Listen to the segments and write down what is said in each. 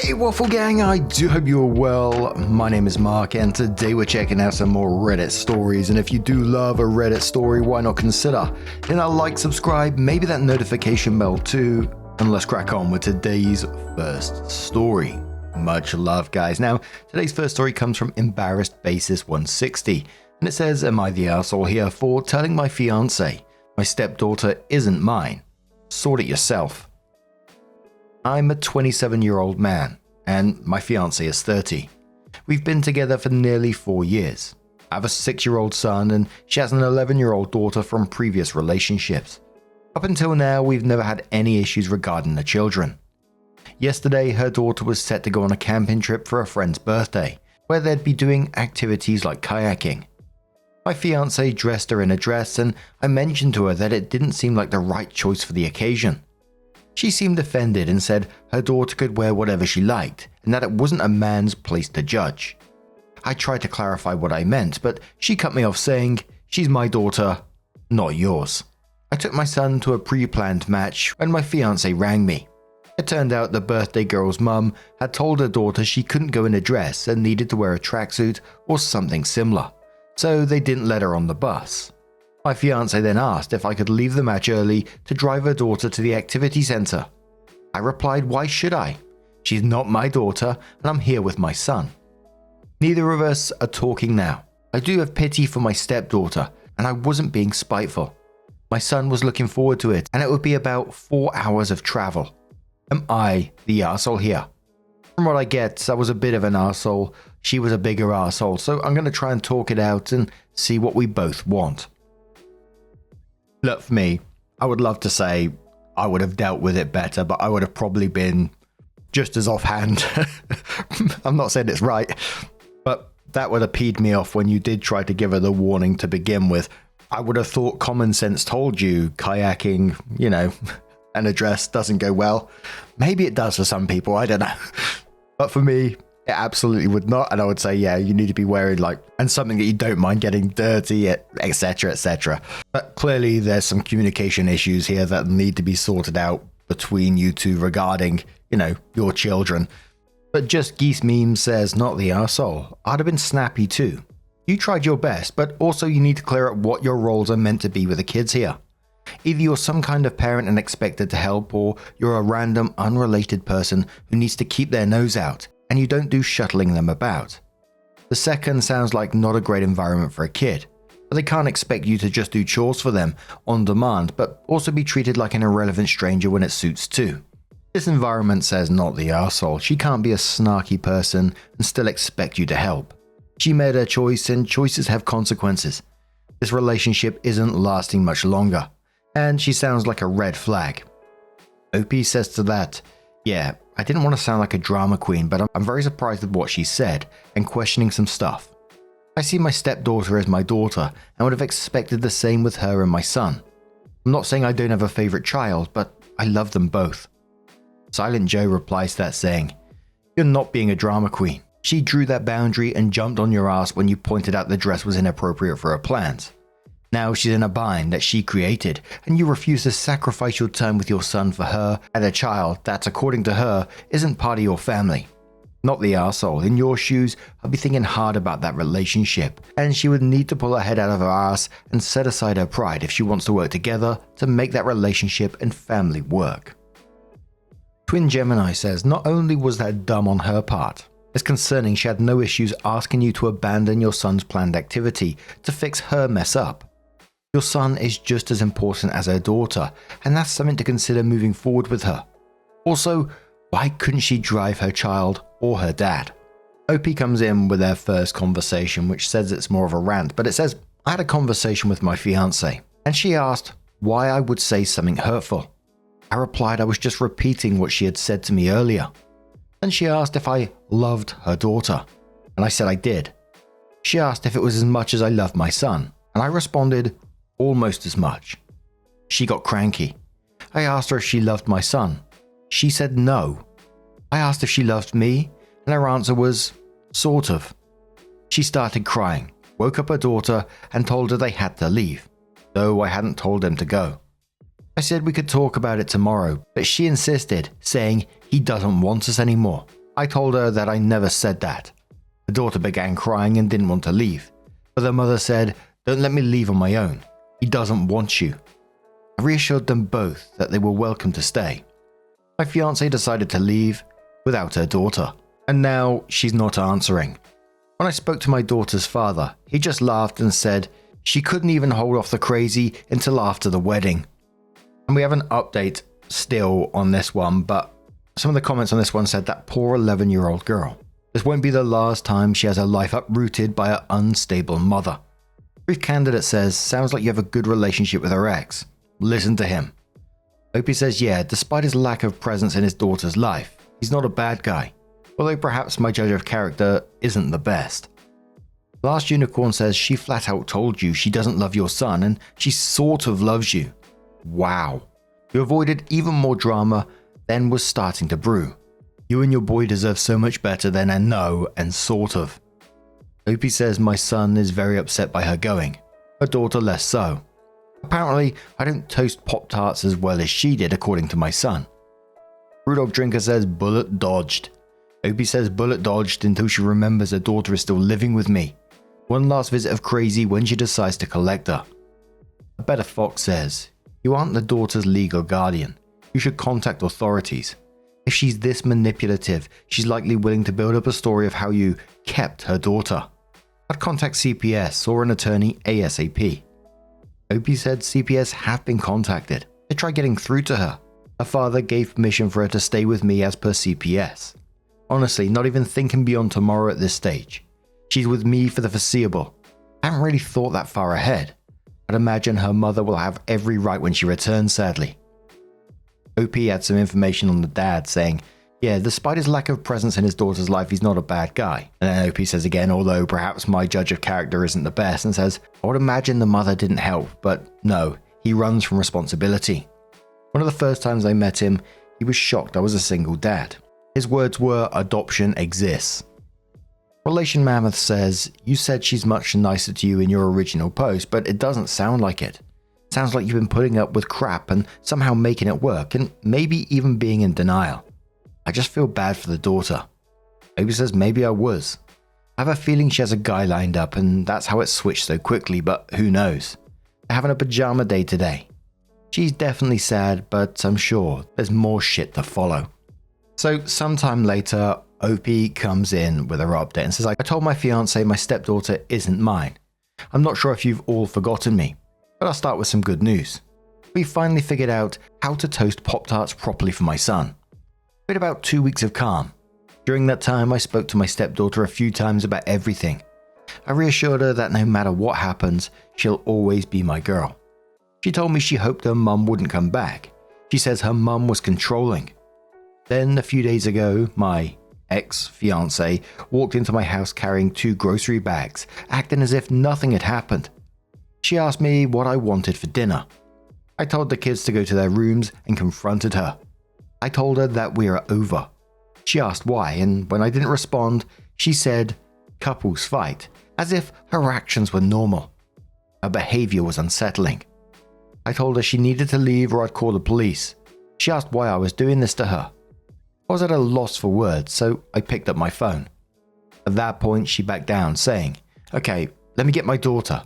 Hey Waffle Gang, I do hope you're well. My name is Mark and today we're checking out some more Reddit stories, and if you do love a Reddit story, why not consider hitting that like, subscribe, maybe that notification bell too, and let's crack on with today's first story. Much love guys. Now, today's first story comes from Embarrassed Basis 160, and it says, am I the arsehole here for telling my fiancé my stepdaughter isn't mine? Sort it yourself. I'm a 27-year-old man, and my fiancé is 30. We've been together for nearly 4 years. I have a 6-year-old son, and she has an 11-year-old daughter from previous relationships. Up until now, we've never had any issues regarding the children. Yesterday, her daughter was set to go on a camping trip for a friend's birthday, where they'd be doing activities like kayaking. My fiancé dressed her in a dress, and I mentioned to her that it didn't seem like the right choice for the occasion. She seemed offended and said her daughter could wear whatever she liked and that it wasn't a man's place to judge. I tried to clarify what I meant, but she cut me off saying, she's my daughter, not yours. I took my son to a pre-planned match when my fiancé rang me. It turned out the birthday girl's mum had told her daughter she couldn't go in a dress and needed to wear a tracksuit or something similar, so they didn't let her on the bus. My fiancé then asked if I could leave the match early to drive her daughter to the activity center. I replied, why should I? She's not my daughter and I'm here with my son. Neither of us are talking now. I do have pity for my stepdaughter and I wasn't being spiteful. My son was looking forward to it and it would be about 4 hours of travel. Am I the arsehole here? From what I get, I was a bit of an arsehole. She was a bigger arsehole, so I'm going to try and talk it out and see what we both want. Look, for me, I would love to say I would have dealt with it better, but I would have probably been just as offhand. I'm not saying it's right, but that would have peed me off when you did try to give her the warning to begin with. I would have thought common sense told you kayaking, and a dress doesn't go well. Maybe it does for some people, I don't know. But for me, it absolutely would not, and I would say, yeah, you need to be wearing and something that you don't mind getting dirty, etc, etc. But clearly there's some communication issues here that need to be sorted out between you two regarding, your children. But Just Geese Meme says, not the arsehole. I'd have been snappy too. You tried your best, but also you need to clear up what your roles are meant to be with the kids here. Either you're some kind of parent and expected to help, or you're a random, unrelated person who needs to keep their nose out, and you don't do shuttling them about. The second sounds like not a great environment for a kid, but they can't expect you to just do chores for them on demand, but also be treated like an irrelevant stranger when it suits too. This environment says not the arsehole. She can't be a snarky person and still expect you to help. She made her choice and choices have consequences. This relationship isn't lasting much longer, and she sounds like a red flag. OP says to that, yeah, I didn't want to sound like a drama queen, but I'm very surprised at what she said and questioning some stuff. I see my stepdaughter as my daughter and would have expected the same with her and my son. I'm not saying I don't have a favorite child, but I love them both. Silent Joe replies to that saying, you're not being a drama queen. She drew that boundary and jumped on your ass when you pointed out the dress was inappropriate for her plans. Now she's in a bind that she created, and you refuse to sacrifice your time with your son for her and a child that, according to her, isn't part of your family. Not the arsehole. In your shoes, I'd be thinking hard about that relationship, and she would need to pull her head out of her ass and set aside her pride if she wants to work together to make that relationship and family work. Twin Gemini says, not only was that dumb on her part, it's concerning she had no issues asking you to abandon your son's planned activity to fix her mess up. Your son is just as important as her daughter, and that's something to consider moving forward with her. Also, why couldn't she drive her child or her dad? OP comes in with their first conversation, which says it's more of a rant, but it says, I had a conversation with my fiancé, and she asked why I would say something hurtful. I replied I was just repeating what she had said to me earlier. Then she asked if I loved her daughter, and I said I did. She asked if it was as much as I loved my son, and I responded, almost as much. She got cranky. I asked her if she loved my son. She said no. I asked if she loved me, and her answer was, sort of. She started crying, woke up her daughter, and told her they had to leave, though I hadn't told them to go. I said we could talk about it tomorrow, but she insisted, saying he doesn't want us anymore. I told her that I never said that. The daughter began crying and didn't want to leave, but the mother said, "Don't let me leave on my own. He doesn't want you." I reassured them both that they were welcome to stay. My fiancée decided to leave without her daughter, and now she's not answering. When I spoke to my daughter's father, he just laughed and said she couldn't even hold off the crazy until after the wedding. And we have an update still on this one, but some of the comments on this one said that poor 11-year-old girl. This won't be the last time she has her life uprooted by her unstable mother. Brief Candidate says, sounds like you have a good relationship with her ex. Listen to him. Opie says, yeah, despite his lack of presence in his daughter's life, he's not a bad guy, although perhaps my judge of character isn't the best. Last Unicorn says she flat out told you she doesn't love your son and she sort of loves you. Wow. You avoided even more drama than was starting to brew. You and your boy deserve so much better than a no and sort of. Opie says my son is very upset by her going, her daughter less so. Apparently, I don't toast Pop-Tarts as well as she did according to my son. Brewdog Drinker says bullet dodged. Opie says bullet dodged until she remembers her daughter is still living with me. One last visit of crazy when she decides to collect her. A Better Fox says, you aren't the daughter's legal guardian. You should contact authorities. If she's this manipulative, she's likely willing to build up a story of how you kept her daughter. I'd contact CPS or an attorney ASAP. Opie said CPS have been contacted. They tried getting through to her. Her father gave permission for her to stay with me as per CPS. Honestly, not even thinking beyond tomorrow at this stage. She's with me for the foreseeable. I haven't really thought that far ahead. I'd imagine her mother will have every right when she returns, sadly. OP had some information on the dad saying, yeah, despite his lack of presence in his daughter's life, he's not a bad guy. And then OP says again, although perhaps my judge of character isn't the best, and says, I would imagine the mother didn't help, but no, he runs from responsibility. One of the first times I met him, he was shocked I was a single dad. His words were, adoption exists. Relation Mammoth says, you said she's much nicer to you in your original post, but it doesn't sound like it. Sounds like you've been putting up with crap and somehow making it work, and maybe even being in denial. I just feel bad for the daughter. Maybe says maybe I was. I have a feeling she has a guy lined up and that's how it switched so quickly, but who knows. They're having a pajama day today. She's definitely sad, but I'm sure there's more shit to follow. So sometime later, OP comes in with her update and says, I told my fiancé my stepdaughter isn't mine. I'm not sure if you've all forgotten me, but I'll start with some good news. We finally figured out how to toast Pop-Tarts properly for my son. We had about 2 weeks of calm. During that time, I spoke to my stepdaughter a few times about everything. I reassured her that no matter what happens, she'll always be my girl. She told me she hoped her mum wouldn't come back. She says her mum was controlling. Then, a few days ago, my ex-fiancé walked into my house carrying 2 grocery bags, acting as if nothing had happened. She asked me what I wanted for dinner. I told the kids to go to their rooms and confronted her. I told her that we are over. She asked why, and when I didn't respond, she said, couples fight, as if her actions were normal. Her behavior was unsettling. I told her she needed to leave or I'd call the police. She asked why I was doing this to her. I was at a loss for words, so I picked up my phone. At that point, she backed down, saying, okay, let me get my daughter.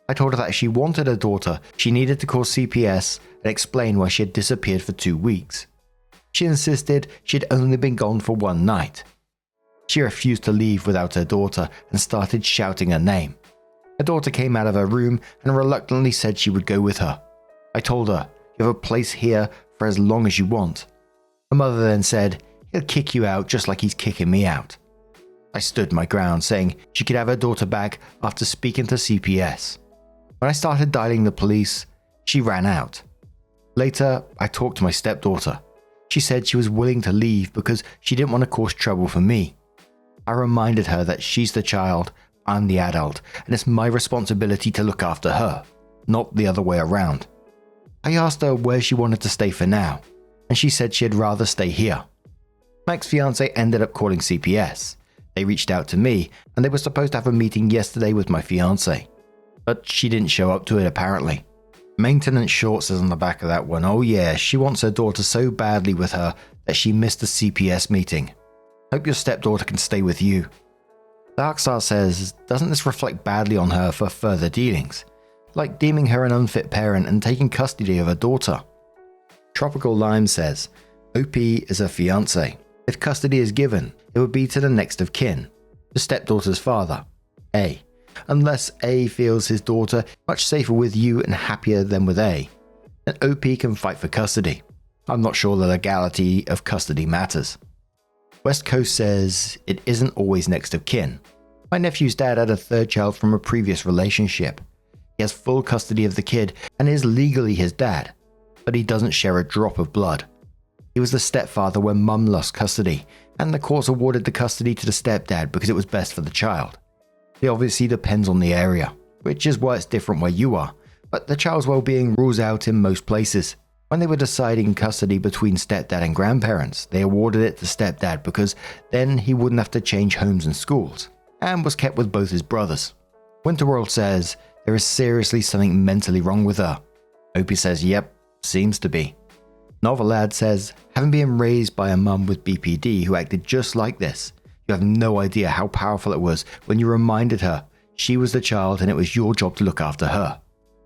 I told her that if she wanted her daughter, she needed to call CPS and explain why she had disappeared for 2 weeks. She insisted she had only been gone for 1 night. She refused to leave without her daughter and started shouting her name. Her daughter came out of her room and reluctantly said she would go with her. I told her, you have a place here for as long as you want. Her mother then said, he'll kick you out just like he's kicking me out. I stood my ground, saying she could have her daughter back after speaking to CPS. When I started dialing the police, she ran out. Later, I talked to my stepdaughter. She said she was willing to leave because she didn't want to cause trouble for me. I reminded her that she's the child, I'm the adult, and it's my responsibility to look after her, not the other way around. I asked her where she wanted to stay for now, and she said she'd rather stay here. My ex-fiancé ended up calling CPS. They reached out to me, and they were supposed to have a meeting yesterday with my fiancé. But she didn't show up to it apparently. Maintenance Short says on the back of that one, oh yeah, she wants her daughter so badly with her that she missed the CPS meeting. Hope your stepdaughter can stay with you. Darkstar says, doesn't this reflect badly on her for further dealings? Like deeming her an unfit parent and taking custody of her daughter. Tropical Lime says, OP is a fiancé. If custody is given, it would be to the next of kin, the stepdaughter's father, A. Unless A feels his daughter much safer with you and happier than with A, then OP can fight for custody. I'm not sure the legality of custody matters. West Coast says it isn't always next of kin. My nephew's dad had a third child from a previous relationship. He has full custody of the kid and is legally his dad, but he doesn't share a drop of blood. He was the stepfather when mum lost custody, and the courts awarded the custody to the stepdad because it was best for the child. It obviously depends on the area, which is why it's different where you are, but the child's well-being rules out in most places. When they were deciding custody between stepdad and grandparents, they awarded it to stepdad because then he wouldn't have to change homes and schools, and was kept with both his brothers. Winterworld says there is seriously something mentally wrong with her. Opie says, yep, seems to be. Novelad says, having been raised by a mum with BPD who acted just like this, you have no idea how powerful it was when you reminded her she was the child and it was your job to look after her.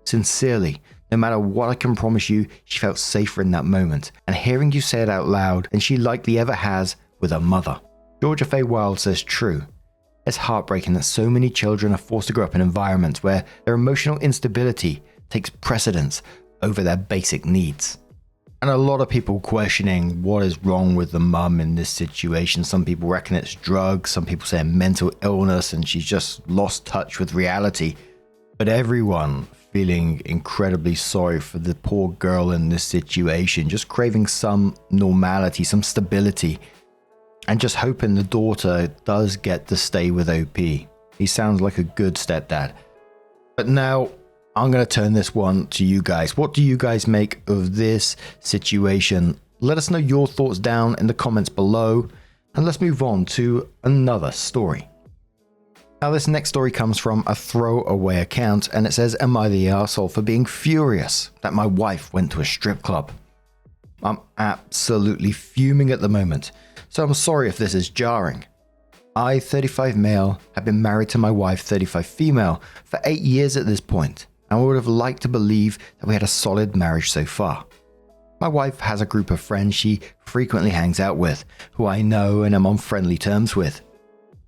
Sincerely, no matter what I can promise you, she felt safer in that moment, and hearing you say it out loud than she likely ever has with her mother. Georgia Faye Wild says true. It's heartbreaking that so many children are forced to grow up in environments where their emotional instability takes precedence over their basic needs. And a lot of people questioning what is wrong with the mum in this situation. Some people reckon it's drugs, some people say mental illness and she's just lost touch with reality. But everyone feeling incredibly sorry for the poor girl in this situation, just craving some normality, some stability, and just hoping the daughter does get to stay with OP. He sounds like a good stepdad. But now, I'm going to turn this one to you guys. What do you guys make of this situation? Let us know your thoughts down in the comments below, and let's move on to another story. Now, this next story comes from a throwaway account, and it says, am I the arsehole for being furious that my wife went to a strip club? I'm absolutely fuming at the moment, so I'm sorry if this is jarring. I, 35 male, have been married to my wife, 35 female, for 8 years at this point, and I would have liked to believe that we had a solid marriage so far. My wife has a group of friends she frequently hangs out with, who I know and am on friendly terms with.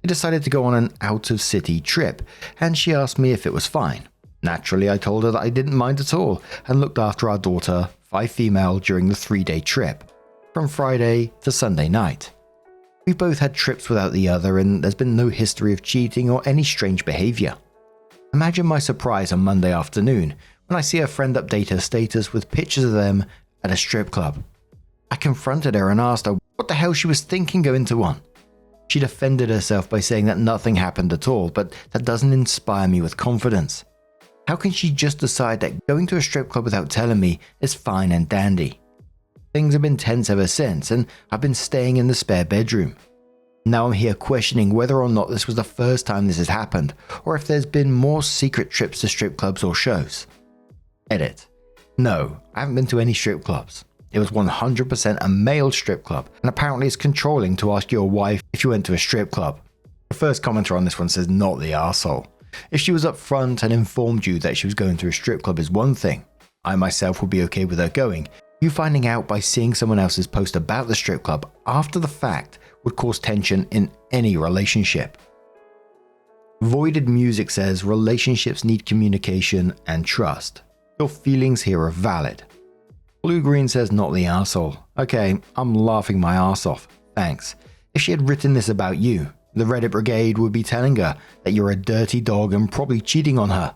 We decided to go on an out-of-city trip, and she asked me if it was fine. Naturally, I told her that I didn't mind at all, and looked after our daughter, 5 female, during the 3-day trip, from Friday to Sunday night. We both had trips without the other, and there's been no history of cheating or any strange behavior. Imagine my surprise on Monday afternoon when I see a friend update her status with pictures of them at a strip club. I confronted her and asked her what the hell she was thinking going to one. She defended herself by saying that nothing happened at all, but that doesn't inspire me with confidence. How can she just decide that going to a strip club without telling me is fine and dandy? Things have been tense ever since, and I've been staying in the spare bedroom. Now I'm here questioning whether or not this was the first time this has happened, or if there's been more secret trips to strip clubs or shows. Edit. No, I haven't been to any strip clubs. It was 100% a male strip club, and apparently it's controlling to ask your wife if you went to a strip club. The first commenter on this one says not the arsehole. If she was up front and informed you that she was going to a strip club is one thing. I myself would be okay with her going. You finding out by seeing someone else's post about the strip club after the fact would cause tension in any relationship. Voided Music says relationships need communication and trust. Your feelings here are valid. Blue Green says not the arsehole. Okay, I'm laughing my arse off. Thanks. If she had written this about you, the Reddit brigade would be telling her that you're a dirty dog and probably cheating on her.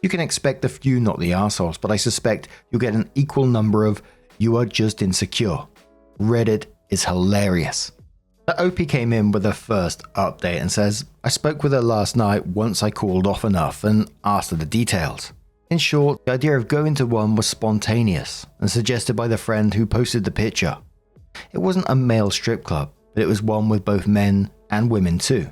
You can expect a few not the arseholes, but I suspect you'll get an equal number of you are just insecure. Reddit is hilarious. The OP came in with her first update and says, I spoke with her last night once I cooled off enough and asked her the details. In short, the idea of going to one was spontaneous and suggested by the friend who posted the picture. It wasn't a male strip club, but it was one with both men and women too.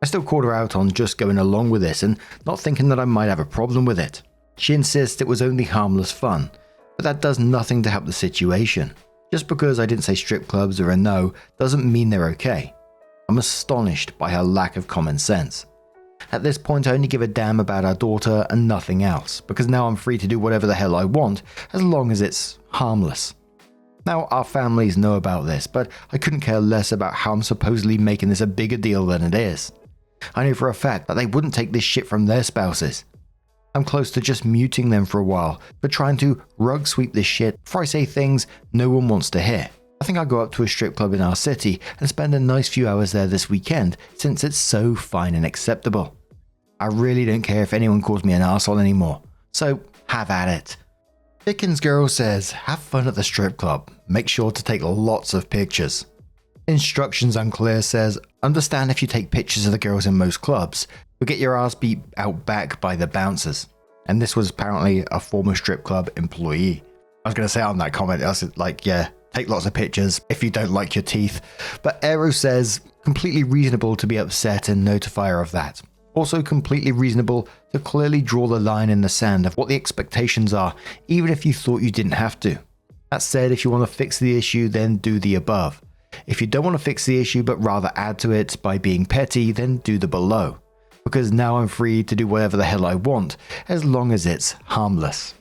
I still called her out on just going along with this and not thinking that I might have a problem with it. She insists it was only harmless fun, but that does nothing to help the situation. Just because I didn't say strip clubs or a no doesn't mean they're okay. I'm astonished by her lack of common sense. At this point, I only give a damn about our daughter and nothing else, because now I'm free to do whatever the hell I want, as long as it's harmless. Now, our families know about this, but I couldn't care less about how I'm supposedly making this a bigger deal than it is. I know for a fact that they wouldn't take this shit from their spouses. I'm close to just muting them for a while, but trying to rug sweep this shit before I say things no one wants to hear. I think I'll go up to a strip club in our city and spend a nice few hours there this weekend, since it's so fine and acceptable. I really don't care if anyone calls me an arsehole anymore, so have at it. Dickens Girl says, have fun at the strip club. Make sure to take lots of pictures. Instructions Unclear says, understand if you take pictures of the girls in most clubs, you'll get your ass beat out back by the bouncers. And this was apparently a former strip club employee. I was going to say on that comment, I was like, yeah, take lots of pictures if you don't like your teeth. But Aero says, completely reasonable to be upset and notify her of that. Also completely reasonable to clearly draw the line in the sand of what the expectations are, even if you thought you didn't have to. That said, if you want to fix the issue, then do the above. If you don't want to fix the issue but rather add to it by being petty, then do the below. Because now I'm free to do whatever the hell I want, as long as it's harmless.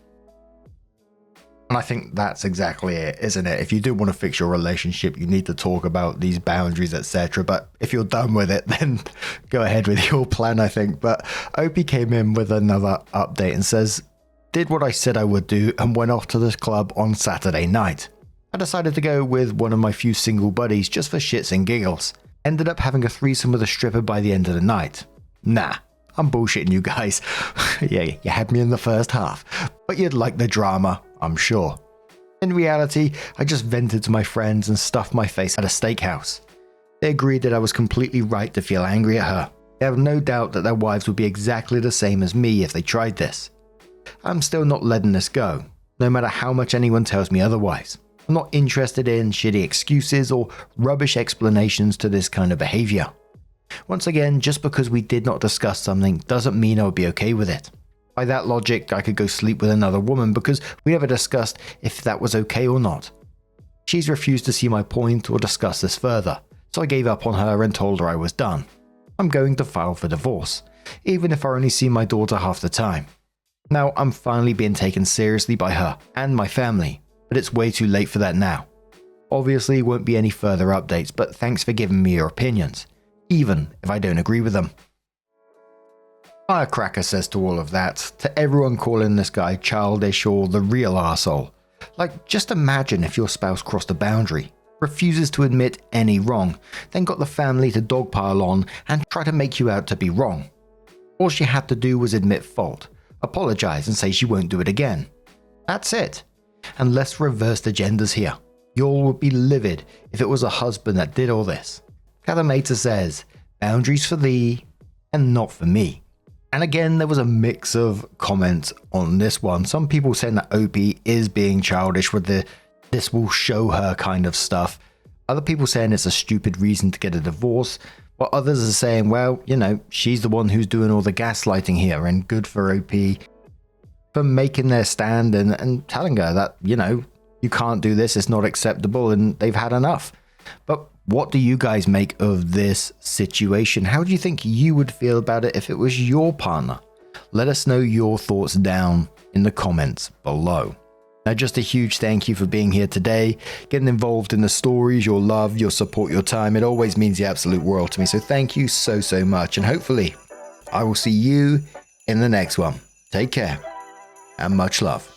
And I think that's exactly it, isn't it? If you do want to fix your relationship, you need to talk about these boundaries, etc. But if you're done with it, then go ahead with your plan, I think. But Opie came in with another update and says, did what I said I would do and went off to the club on Saturday night. I decided to go with one of my few single buddies just for shits and giggles. Ended up having a threesome with a stripper by the end of the night. Nah, I'm bullshitting you guys. Yeah, you had me in the first half. But you'd like the drama, I'm sure. In reality, I just vented to my friends and stuffed my face at a steakhouse. They agreed that I was completely right to feel angry at her. They have no doubt that their wives would be exactly the same as me if they tried this. I'm still not letting this go, no matter how much anyone tells me otherwise. I'm not interested in shitty excuses or rubbish explanations to this kind of behavior. Once again, just because we did not discuss something doesn't mean I would be okay with it. By that logic, I could go sleep with another woman because we never discussed if that was okay or not. She's refused to see my point or discuss this further, so I gave up on her and told her I was done. I'm going to file for divorce, even if I only see my daughter half the time. Now I'm finally being taken seriously by her and my family, but it's way too late for that now. Obviously won't be any further updates, but thanks for giving me your opinions, even if I don't agree with them. Firecracker says to all of that, to everyone calling this guy childish or the real arsehole. Like, just imagine if your spouse crossed a boundary, refuses to admit any wrong, then got the family to dogpile on and try to make you out to be wrong. All she had to do was admit fault, apologize and say she won't do it again. That's it. And let's reverse the genders here. Y'all would be livid if it was a husband that did all this. Calamata says, boundaries for thee and not for me. And again, there was a mix of comments on this one. Some people saying that Opie is being childish with the this will show her kind of stuff. Other people saying it's a stupid reason to get a divorce. While others are saying, well, you know, she's the one who's doing all the gaslighting here and good for Opie for making their stand and telling her that, you know, you can't do this, it's not acceptable and they've had enough. But what do you guys make of this situation? How do you think you would feel about it if it was your partner? Let us know your thoughts down in the comments below. Now, just a huge thank you for being here today, getting involved in the stories, your love, your support, your time. It always means the absolute world to me. So thank you so much. And hopefully I will see you in the next one. Take care and much love.